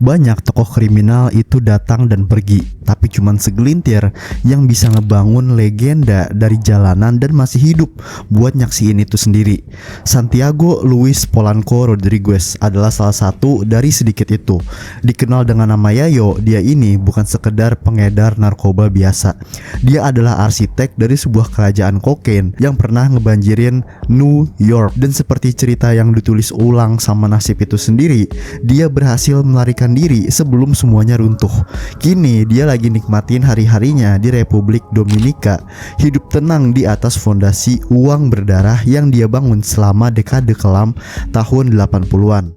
Banyak tokoh kriminal itu datang dan pergi, tapi cuman segelintir yang bisa ngebangun legenda dari jalanan dan masih hidup buat nyaksiin itu sendiri. Santiago Luis Polanco Rodriguez adalah salah satu dari sedikit itu. Dikenal dengan nama Yayo, dia ini bukan sekedar pengedar narkoba biasa. Dia adalah arsitek dari sebuah kerajaan kokain yang pernah ngebanjirin New York. Dan seperti cerita yang ditulis ulang sama nasib itu sendiri, dia berhasil melarikan diri sebelum semuanya runtuh. Kini dia lagi nikmatin hari-harinya di Republik Dominika, hidup tenang di atas fondasi uang berdarah yang dia bangun selama dekade kelam tahun 80-an.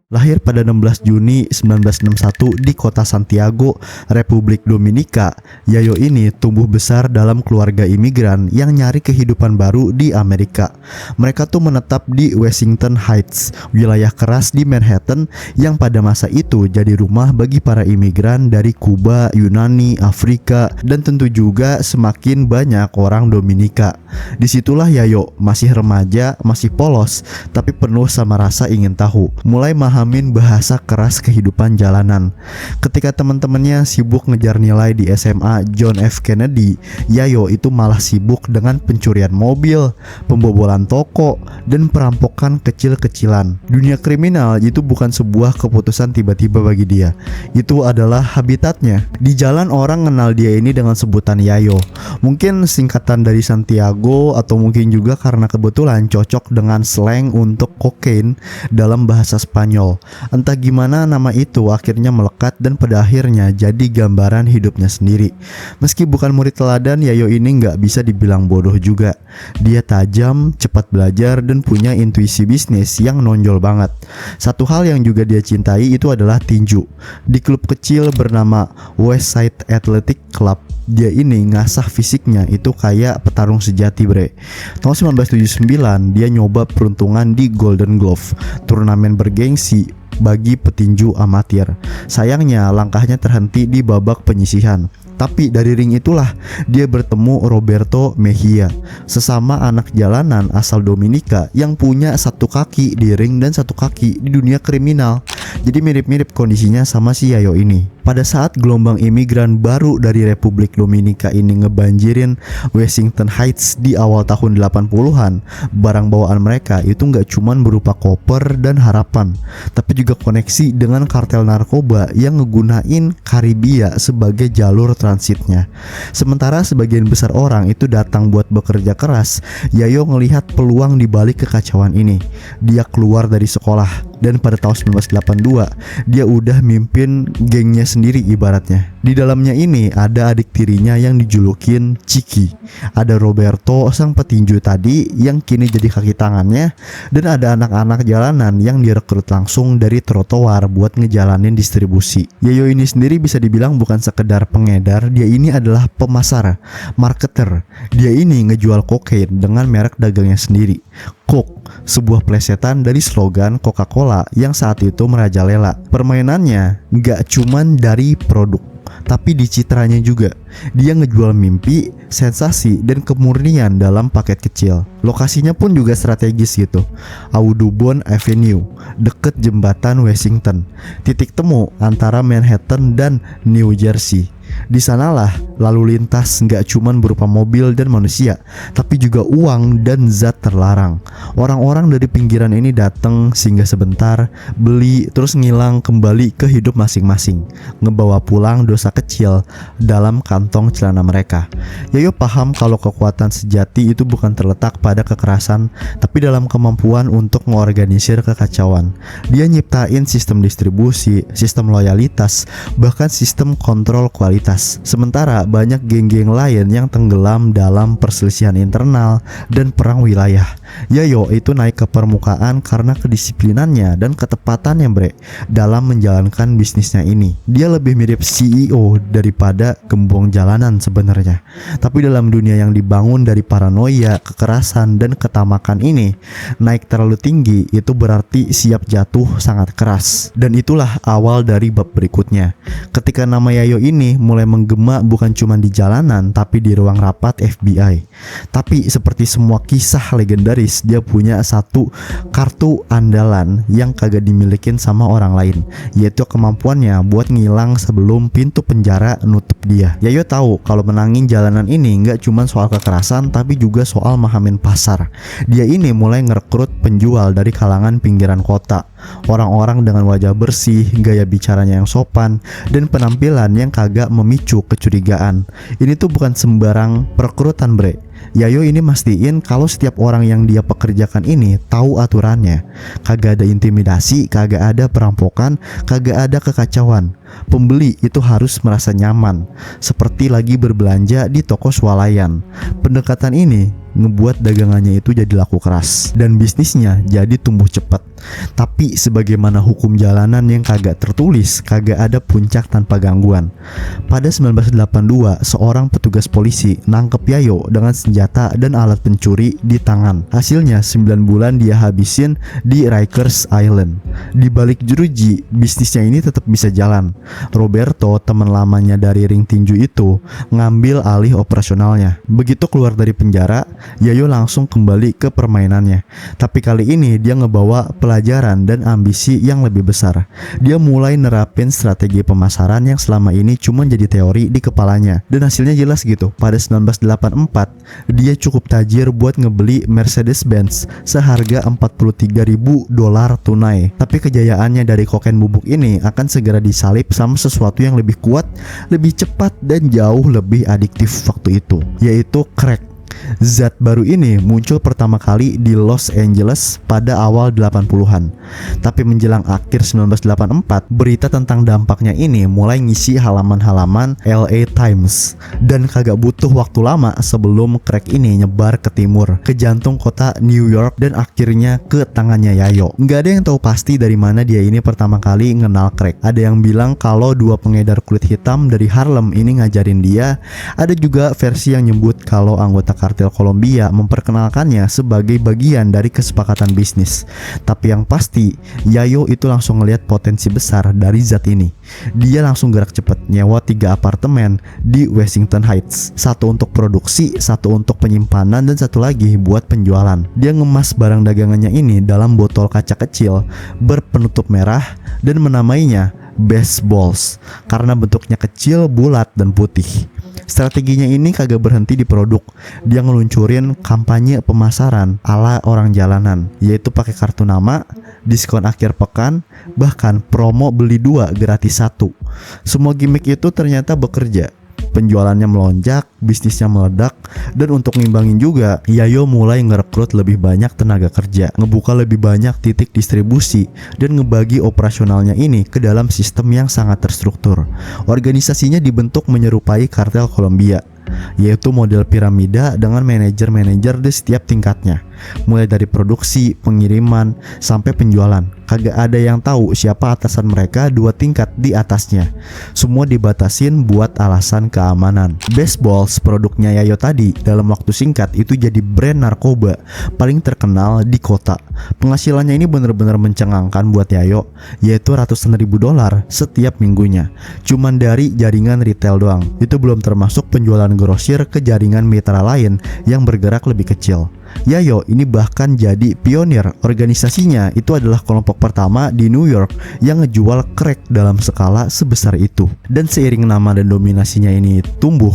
Lahir pada 16 Juni 1961 di kota Santiago, Republik Dominika, Yayo ini tumbuh besar dalam keluarga imigran yang nyari kehidupan baru di Amerika. Mereka tuh menetap di Washington Heights, wilayah keras di Manhattan yang pada masa itu jadi rumah bagi para imigran dari Kuba, Yunani, Afrika, dan tentu juga semakin banyak orang Dominika. Disitulah Yayo, masih remaja, masih polos, tapi penuh sama rasa ingin tahu. Mulai memahami bahasa keras kehidupan jalanan. Ketika teman-temannya sibuk ngejar nilai di SMA John F. Kennedy, Yayo itu malah sibuk dengan pencurian mobil, pembobolan toko, dan perampokan kecil-kecilan. Dunia kriminal itu bukan sebuah keputusan tiba-tiba bagi dia. Itu adalah habitatnya. Di jalan orang kenal dia ini dengan sebutan Yayo. Mungkin singkatan dari Santiago, atau mungkin juga karena kebetulan cocok dengan slang untuk kokain dalam bahasa Spanyol. Entah gimana nama itu akhirnya melekat dan pada akhirnya jadi gambaran hidupnya sendiri. Meski bukan murid teladan, Yayo ini nggak bisa dibilang bodoh juga. Dia tajam, cepat belajar, dan punya intuisi bisnis yang nonjol banget. Satu hal yang juga dia cintai itu adalah tinju. Di klub kecil bernama Westside Athletic Club, dia ini ngasah fisiknya itu kayak petarung sejati, bre. Tahun 1979 dia nyoba peruntungan di Golden Glove, turnamen bergengsi bagi petinju amatir. Sayangnya langkahnya terhenti di babak penyisihan. Tapi dari ring itulah dia bertemu Roberto Mejia, sesama anak jalanan asal Dominika yang punya satu kaki di ring dan satu kaki di dunia kriminal. Jadi mirip-mirip kondisinya sama si Yayo ini. Pada saat gelombang imigran baru dari Republik Dominika ini ngebanjirin Washington Heights di awal tahun 80-an, barang bawaan mereka itu nggak cuman berupa koper dan harapan, tapi juga koneksi dengan kartel narkoba yang ngegunain Karibia sebagai jalur transitnya. Sementara sebagian besar orang itu datang buat bekerja keras, Yayo ngelihat peluang di balik kekacauan ini. Dia keluar dari sekolah dan pada tahun 1982 dia udah mimpin gengnya sendiri ibaratnya. Di dalamnya ini ada adik tirinya yang dijulukin Ciki, ada Roberto sang petinju tadi yang kini jadi kaki tangannya, dan ada anak-anak jalanan yang direkrut langsung dari trotoar buat ngejalanin distribusi. Yayo ini sendiri bisa dibilang bukan sekedar pengedar, dia ini adalah pemasar, marketer. Dia ini ngejual kokain dengan merek dagangnya sendiri, Coke, sebuah plesetan dari slogan Coca-Cola yang saat itu merajalela. Permainannya gak cuman dari produk, tapi di citranya juga. Dia ngejual mimpi, sensasi, dan kemurnian dalam paket kecil. Lokasinya pun juga strategis gitu. Audubon Avenue, deket jembatan Washington, titik temu antara Manhattan dan New Jersey. Di sanalah lalu lintas nggak cuman berupa mobil dan manusia, tapi juga uang dan zat terlarang. Orang-orang dari pinggiran ini datang singgah sebentar, beli, terus ngilang kembali ke hidup masing-masing, ngebawa pulang dosa kecil dalam kantong celana mereka. Yayo paham kalau kekuatan sejati itu bukan terletak pada kekerasan, tapi dalam kemampuan untuk mengorganisir kekacauan. Dia nyiptain sistem distribusi, sistem loyalitas, bahkan sistem kontrol kualitas kriminalitas. Sementara banyak geng-geng lain yang tenggelam dalam perselisihan internal dan perang wilayah. Yayo itu naik ke permukaan karena kedisiplinannya dan ketepatannya dalam menjalankan bisnisnya ini. Dia lebih mirip CEO daripada gembong jalanan sebenarnya. Tapi dalam dunia yang dibangun dari paranoia, kekerasan, dan ketamakan ini, naik terlalu tinggi itu berarti siap jatuh sangat keras. Dan itulah awal dari bab berikutnya. Ketika nama Yayo ini mulai menggema bukan cuma di jalanan tapi di ruang rapat FBI. Tapi seperti semua kisah legendaris, dia punya satu kartu andalan yang kagak dimilikin sama orang lain, yaitu kemampuannya buat ngilang sebelum pintu penjara nutup dia. Yayo tahu kalau menangin jalanan ini nggak cuma soal kekerasan tapi juga soal mahamin pasar. Dia ini mulai ngerekrut penjual dari kalangan pinggiran kota, orang-orang dengan wajah bersih, gaya bicaranya yang sopan, dan penampilan yang kagak memicu kecurigaan. Ini tuh bukan sembarang perekrutan Yayo ini mastiin kalau setiap orang yang dia pekerjakan ini tahu aturannya. Kagak ada intimidasi, kagak ada perampokan, kagak ada kekacauan. Pembeli itu harus merasa nyaman, seperti lagi berbelanja di toko swalayan. Pendekatan ini ngebuat dagangannya itu jadi laku keras dan bisnisnya jadi tumbuh cepat. Tapi sebagaimana hukum jalanan yang kagak tertulis, kagak ada puncak tanpa gangguan. Pada 1982, seorang petugas polisi nangkep Yayo dengan senjata dan alat pencuri di tangan. Hasilnya 9 bulan dia habisin di Rikers Island. Di balik jeruji, bisnisnya ini tetap bisa jalan. Roberto, teman lamanya dari ring tinju itu, ngambil alih operasionalnya. Begitu keluar dari penjara, Yayo langsung kembali ke permainannya. Tapi kali ini dia ngebawa pelajaran dan ambisi yang lebih besar. Dia mulai nerapin strategi pemasaran yang selama ini cuma jadi teori di kepalanya. Dan hasilnya jelas gitu. Pada 1984, dia cukup tajir buat ngebeli Mercedes-Benz seharga $43.000 tunai. Tapi kejayaannya dari kokain bubuk ini akan segera disalip sama sesuatu yang lebih kuat, lebih cepat, dan jauh lebih adiktif waktu itu, yaitu crack. Zat baru ini muncul pertama kali di Los Angeles pada awal 80-an. Tapi menjelang akhir 1984, berita tentang dampaknya ini mulai ngisi halaman-halaman LA Times. Dan kagak butuh waktu lama sebelum crack ini nyebar ke timur, ke jantung kota New York, dan akhirnya ke tangannya Yayo. Nggak ada yang tahu pasti dari mana dia ini pertama kali ngenal crack. Ada yang bilang kalau 2 pengedar kulit hitam dari Harlem ini ngajarin dia. Ada juga versi yang nyebut kalau anggota kartel Kolombia memperkenalkannya sebagai bagian dari kesepakatan bisnis. Tapi yang pasti, Yayo itu langsung ngelihat potensi besar dari zat ini. Dia langsung gerak cepat nyewa 3 apartemen di Washington Heights. 1 untuk produksi, 1 untuk penyimpanan, dan 1 lagi buat penjualan. Dia ngemas barang dagangannya ini dalam botol kaca kecil berpenutup merah dan menamainya Baseballs karena bentuknya kecil, bulat, dan putih. Strateginya ini kagak berhenti di produk. Dia ngeluncurin kampanye pemasaran ala orang jalanan, yaitu pakai kartu nama, diskon akhir pekan, bahkan promo beli 2 gratis 1. Semua gimmick itu ternyata bekerja. Penjualannya melonjak, bisnisnya meledak, dan untuk ngimbangin juga, Yayo mulai ngerekrut lebih banyak tenaga kerja, ngebuka lebih banyak titik distribusi, dan ngebagi operasionalnya ini ke dalam sistem yang sangat terstruktur. Organisasinya dibentuk menyerupai kartel Kolombia, yaitu model piramida dengan manajer-manajer di setiap tingkatnya, mulai dari produksi, pengiriman, sampai penjualan. Kagak ada yang tahu siapa atasan mereka 2 tingkat di atasnya. Semua dibatasin buat alasan keamanan. Baseballs, produknya Yayo tadi, dalam waktu singkat itu jadi brand narkoba paling terkenal di kota. Penghasilannya ini bener-bener mencengangkan buat Yayo, yaitu ratusan ribu dolar setiap minggunya. Cuman dari jaringan retail doang. Itu belum termasuk penjualan grosir ke jaringan mitra lain yang bergerak lebih kecil. Yayo ini bahkan jadi pionir. Organisasinya itu adalah kelompok pertama di New York yang ngejual crack dalam skala sebesar itu. Dan seiring nama dan dominasinya ini tumbuh,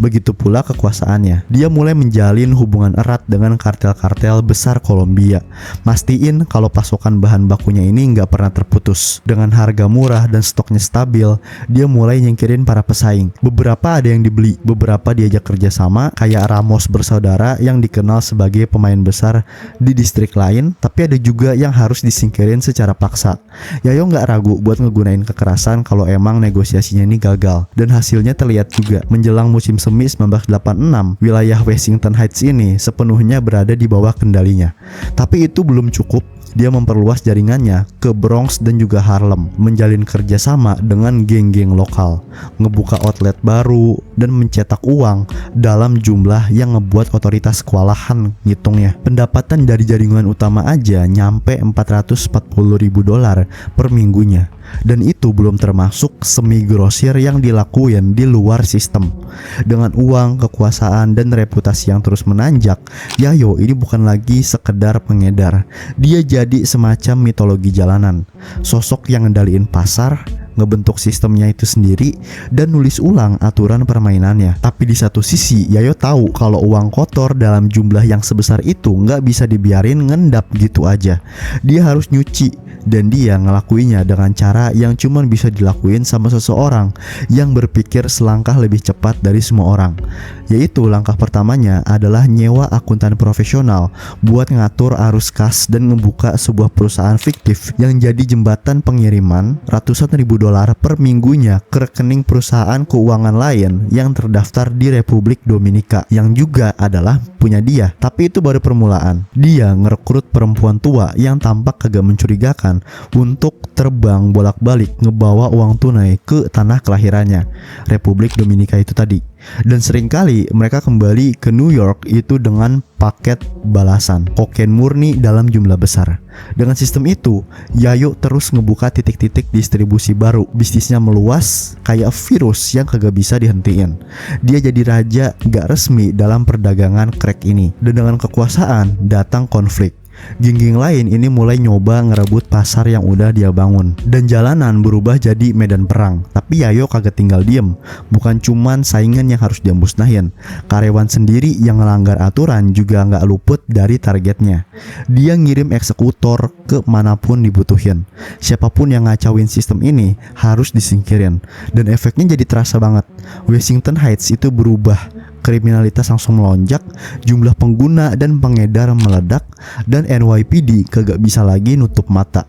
begitu pula kekuasaannya. Dia mulai menjalin hubungan erat dengan kartel-kartel besar Kolombia. Mastiin kalau pasokan bahan bakunya ini nggak pernah terputus. Dengan harga murah dan stoknya stabil, dia mulai nyingkirin para pesaing. Beberapa ada yang dibeli, beberapa diajak kerjasama, kayak Ramos bersaudara yang dikenal sebagai sebagai pemain besar di distrik lain, tapi ada juga yang harus disingkirin secara paksa. Yayo nggak ragu buat ngegunain kekerasan kalau emang negosiasinya ini gagal. Dan hasilnya terlihat juga. Menjelang musim semi 1986, wilayah Washington Heights ini sepenuhnya berada di bawah kendalinya. Tapi itu belum cukup. Dia memperluas jaringannya ke Bronx dan juga Harlem, menjalin kerjasama dengan geng-geng lokal, ngebuka outlet baru, dan mencetak uang dalam jumlah yang ngebuat otoritas kewalahan ngitungnya. Pendapatan dari jaringan utama aja nyampe $440.000 per minggunya. Dan itu belum termasuk semi grosir yang dilakuin di luar sistem. Dengan uang, kekuasaan, dan reputasi yang terus menanjak, Yayo ini bukan lagi sekedar pengedar. Dia jadi semacam mitologi jalanan, sosok yang ngendaliin pasar, ngebentuk sistemnya itu sendiri, dan nulis ulang aturan permainannya. Tapi di satu sisi, Yayo tahu kalau uang kotor dalam jumlah yang sebesar itu nggak bisa dibiarin ngendap gitu aja. Dia harus nyuci, dan dia ngelakuinya dengan cara yang cuma bisa dilakuin sama seseorang yang berpikir selangkah lebih cepat dari semua orang. Yaitu langkah pertamanya adalah nyewa akuntan profesional buat ngatur arus kas dan membuka sebuah perusahaan fiktif yang jadi jembatan pengiriman ratusan ribu dolar per minggunya ke rekening perusahaan keuangan lain yang terdaftar di Republik Dominika yang juga adalah punya dia. Tapi itu baru permulaan. Dia ngerekrut perempuan tua yang tampak kagak mencurigakan untuk terbang bolak-balik ngebawa uang tunai ke tanah kelahirannya, Republik Dominika itu tadi. Dan seringkali mereka kembali ke New York itu dengan paket balasan, kokain murni dalam jumlah besar. Dengan sistem itu, Yayo terus ngebuka titik-titik distribusi baru. Bisnisnya meluas kayak virus yang kagak bisa dihentiin. Dia jadi raja gak resmi dalam perdagangan crack ini. Dan dengan kekuasaan datang konflik. Geng-geng lain ini mulai nyoba ngerebut pasar yang udah dia bangun, dan jalanan berubah jadi medan perang. Tapi Yayo kagak tinggal diem. Bukan cuman saingan yang harus dia musnahin, karyawan sendiri yang ngelanggar aturan juga gak luput dari targetnya. Dia ngirim eksekutor ke manapun dibutuhin. Siapapun yang ngacauin sistem ini harus disingkirin. Dan efeknya jadi terasa banget. Washington Heights itu berubah. Kriminalitas langsung melonjak, jumlah pengguna dan pengedar meledak, dan NYPD kagak bisa lagi nutup mata.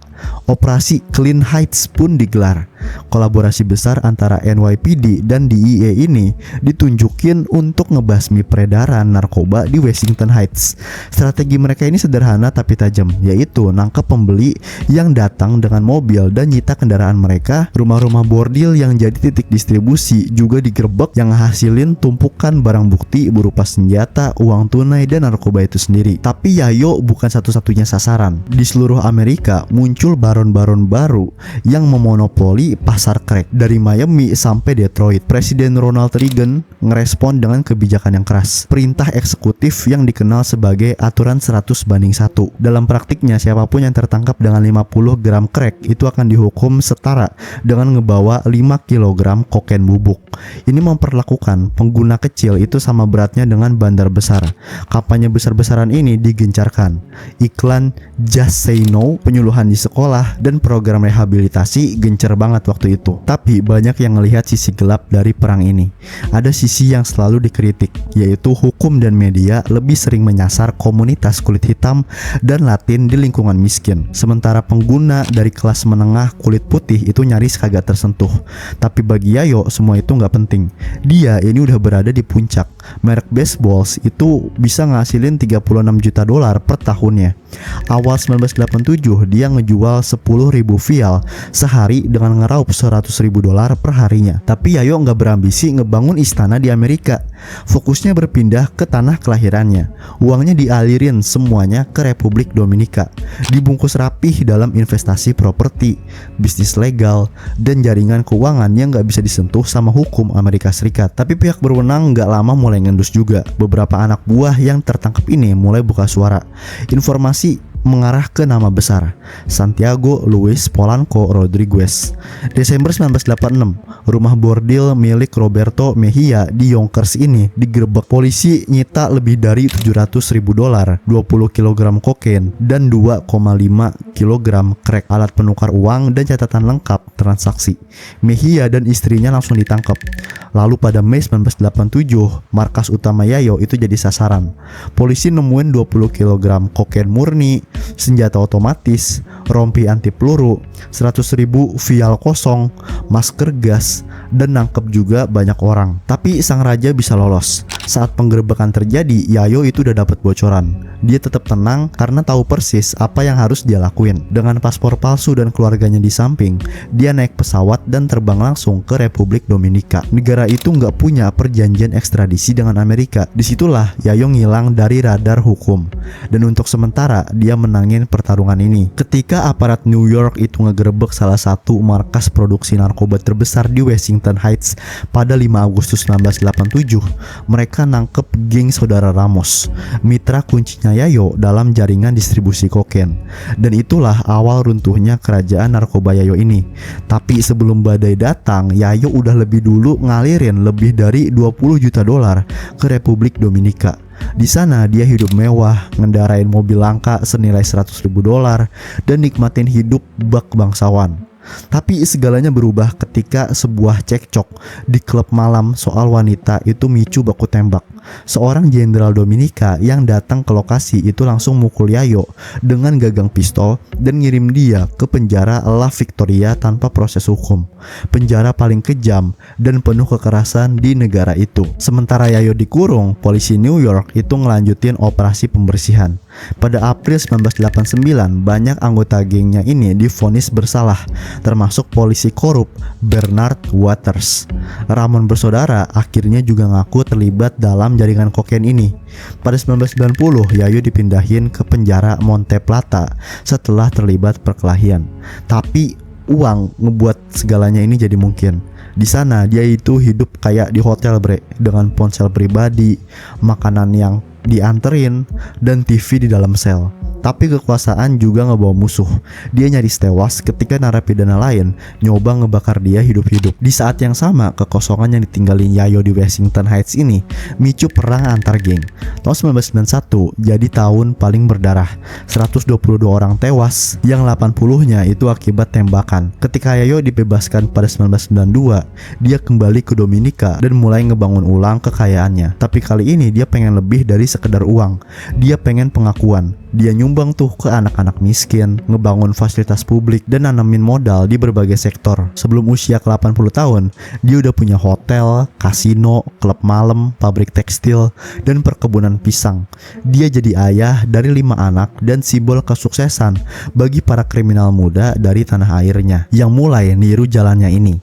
Operasi Clean Heights pun digelar. Kolaborasi besar antara NYPD dan DEA ini ditunjukin untuk ngebasmi peredaran narkoba di Washington Heights. Strategi mereka ini sederhana tapi tajam, yaitu nangkep pembeli yang datang dengan mobil dan nyita kendaraan mereka. Rumah-rumah bordil yang jadi titik distribusi juga digerebek, yang hasilin tumpukan barang bukti berupa senjata, uang tunai, dan narkoba itu sendiri. Tapi Yayo bukan satu-satunya sasaran. Di seluruh Amerika muncul baron-baron baru yang memonopoli pasar crack. Dari Miami sampai Detroit, Presiden Ronald Reagan ngerespon dengan kebijakan yang keras. Perintah eksekutif yang dikenal sebagai aturan 100:1. Dalam praktiknya, siapapun yang tertangkap dengan 50 gram crack itu akan dihukum setara dengan ngebawa 5 kg kokain bubuk. Ini memperlakukan pengguna kecil itu sama beratnya dengan bandar besar. Kampanye besar-besaran ini digencarkan. Iklan Just Say No, penyuluhan di sekolah, dan program rehabilitasi gencar banget waktu itu. Tapi banyak yang melihat sisi gelap dari perang ini. Ada sisi yang selalu dikritik, yaitu hukum dan media lebih sering menyasar komunitas kulit hitam dan Latin di lingkungan miskin. Sementara pengguna dari kelas menengah kulit putih itu nyaris kagak tersentuh. Tapi bagi Yayo semua itu gak penting. Dia ini udah berada di puncak. Merek baseballs itu bisa ngasilin 36 juta dolar per tahunnya. Awal 1987 dia ngejual 10.000 vial sehari dengan ngeraup 100.000 dolar per harinya. Tapi Yayo nggak berambisi ngebangun istana di Amerika. Fokusnya berpindah ke tanah kelahirannya. Uangnya dialirin semuanya ke Republik Dominika, dibungkus rapih dalam investasi properti, bisnis legal, dan jaringan keuangan yang nggak bisa disentuh sama hukum Amerika Serikat. Tapi pihak berwenang nggak lama mulai ngendus juga. Beberapa anak buah yang tertangkap ini mulai buka suara. Informasi mengarah ke nama besar, Santiago Luis Polanco Rodriguez. Desember 1986, rumah bordil milik Roberto Mejia di Yonkers ini digerebek. Polisi nyita lebih dari 700.000 dolar, 20 kg kokain, dan 2,5 kg crack, alat penukar uang, dan catatan lengkap transaksi. Mejia dan istrinya langsung ditangkap. Lalu pada Mei 1987, markas utama Yayo itu jadi sasaran. Polisi nemuin 20 kg kokain murni, senjata otomatis, rompi anti peluru, 100.000 vial kosong, masker gas, dan nangkep juga banyak orang. Tapi sang raja bisa lolos. Saat penggerebekan terjadi, Yayo itu udah dapat bocoran. Dia tetap tenang karena tahu persis apa yang harus dia lakuin. Dengan paspor palsu dan keluarganya di samping, dia naik pesawat dan terbang langsung ke Republik Dominika. Negara itu nggak punya perjanjian ekstradisi dengan Amerika. Disitulah Yayo ngilang dari radar hukum. Dan untuk sementara dia menangin pertarungan ini. Ketika aparat New York itu ngegerebek salah satu markas produksi narkoba terbesar di Washington Heights pada 5 Agustus 1987, mereka nangkep geng saudara Ramos, mitra kuncinya Yayo dalam jaringan distribusi kokain. Dan itulah awal runtuhnya kerajaan narkoba Yayo ini. Tapi sebelum badai datang, Yayo udah lebih dulu ngalirin lebih dari 20 juta dolar ke Republik Dominika. Di sana dia hidup mewah, ngendarain mobil langka senilai 100.000 dolar, dan nikmatin hidup bak bangsawan. Tapi segalanya berubah ketika sebuah cekcok di klub malam soal wanita itu micu baku tembak. Seorang jenderal Dominika yang datang ke lokasi itu langsung mukul Yayo dengan gagang pistol dan ngirim dia ke penjara La Victoria tanpa proses hukum. Penjara paling kejam dan penuh kekerasan di negara itu. Sementara Yayo dikurung, polisi New York itu ngelanjutin operasi pembersihan. Pada April 1989, banyak anggota gengnya ini divonis bersalah, termasuk polisi korup Bernard Waters. Ramon bersaudara akhirnya juga ngaku terlibat dalam jaringan kokain ini. Pada 1990, Yayo dipindahin ke penjara Monte Plata setelah terlibat perkelahian. Tapi uang ngebuat segalanya ini jadi mungkin. Di sana dia itu hidup kayak di hotel dengan ponsel pribadi, makanan yang dianterin, dan TV di dalam sel. Tapi kekuasaan juga ngebawa musuh. Dia nyaris tewas ketika narapidana lain nyoba ngebakar dia hidup-hidup. Di saat yang sama, kekosongan yang ditinggalin Yayo di Washington Heights ini micu perang antar geng. Tahun 1991 jadi tahun paling berdarah. 122 orang tewas, yang 80-nya itu akibat tembakan. Ketika Yayo dibebaskan pada 1992, dia kembali ke Dominika dan mulai ngebangun ulang kekayaannya. Tapi kali ini dia pengen lebih dari sekedar uang. Dia pengen pengakuan. Dia nyumbang tuh ke anak-anak miskin, ngebangun fasilitas publik, dan nanamin modal di berbagai sektor. Sebelum usia ke 80 tahun, dia udah punya hotel, kasino, klub malam, pabrik tekstil, dan perkebunan pisang. Dia jadi ayah dari 5 anak dan simbol kesuksesan bagi para kriminal muda dari tanah airnya yang mulai niru jalannya ini.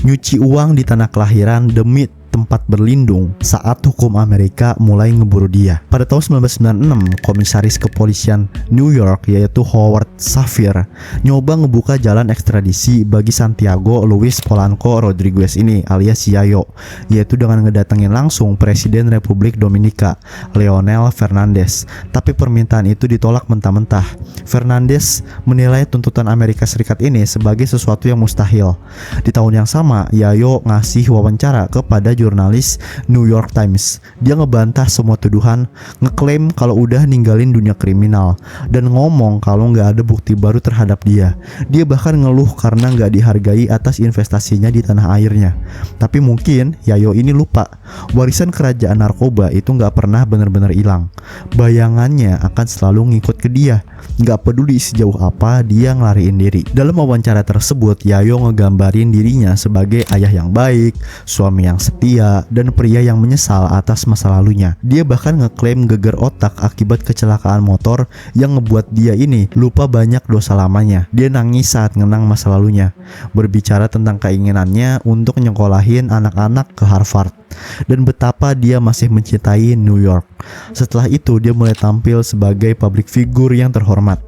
Nyuci uang di tanah kelahiran demi tempat berlindung saat hukum Amerika mulai ngeburu dia. Pada tahun 1996, komisaris kepolisian New York yaitu Howard Safir nyoba ngebuka jalan ekstradisi bagi Santiago Luis Polanco Rodriguez ini alias Yayo, yaitu dengan ngedatengin langsung Presiden Republik Dominika Leonel Fernandez. Tapi permintaan itu ditolak mentah-mentah. Fernandez menilai tuntutan Amerika Serikat ini sebagai sesuatu yang mustahil. Di tahun yang sama, Yayo ngasih wawancara kepada jurnalis New York Times. Dia ngebantah semua tuduhan, ngeklaim kalau udah ninggalin dunia kriminal, dan ngomong kalau nggak ada bukti baru terhadap dia. Dia bahkan ngeluh karena nggak dihargai atas investasinya di tanah airnya. Tapi mungkin Yayo ini lupa, warisan kerajaan narkoba itu nggak pernah benar-benar hilang. Bayangannya akan selalu ngikut ke dia. Nggak peduli sejauh apa dia ngelariin diri. Dalam wawancara tersebut, Yayo ngegambarin dirinya sebagai ayah yang baik, suami yang setia, dan pria yang menyesal atas masa lalunya. Dia bahkan ngeklaim geger otak akibat kecelakaan motor yang ngebuat dia ini lupa banyak dosa lamanya. Dia nangis saat ngenang masa lalunya, berbicara tentang keinginannya untuk nyekolahin anak-anak ke Harvard, dan betapa dia masih mencintai New York. Setelah itu dia mulai tampil sebagai public figure yang terhormat,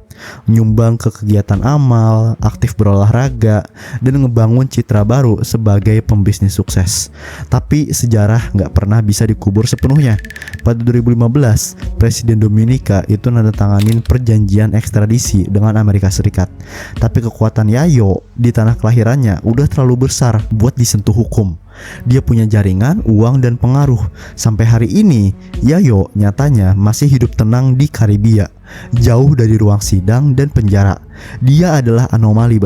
nyumbang ke kegiatan amal, aktif berolahraga, dan ngebangun citra baru sebagai pembisnis sukses. Tapi sejarah nggak pernah bisa dikubur sepenuhnya. Pada 2015, Presiden Dominika itu nandatanganin perjanjian ekstradisi dengan Amerika Serikat. Tapi kekuatan Yayo di tanah kelahirannya udah terlalu besar buat disentuh hukum. Dia punya jaringan, uang, dan pengaruh. Sampai hari ini, Yayo nyatanya masih hidup tenang di Karibia, jauh dari ruang sidang dan penjara. Dia adalah anomali,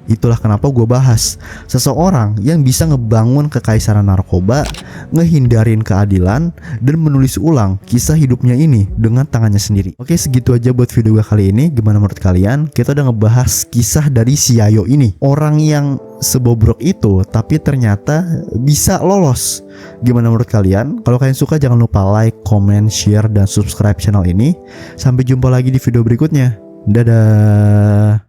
Itulah kenapa gue bahas seseorang yang bisa ngebangun kekaisaran narkoba, ngehindarin keadilan, dan menulis ulang kisah hidupnya ini dengan tangannya sendiri. Oke, segitu aja buat video gue kali ini. Gimana menurut kalian? Kita udah ngebahas kisah dari si Yayo ini, orang yang sebobrok itu tapi ternyata bisa lolos. Gimana menurut kalian? Kalau kalian suka jangan lupa like, comment, share, dan subscribe channel ini. Sampai jumpa lagi di video berikutnya. Dadah.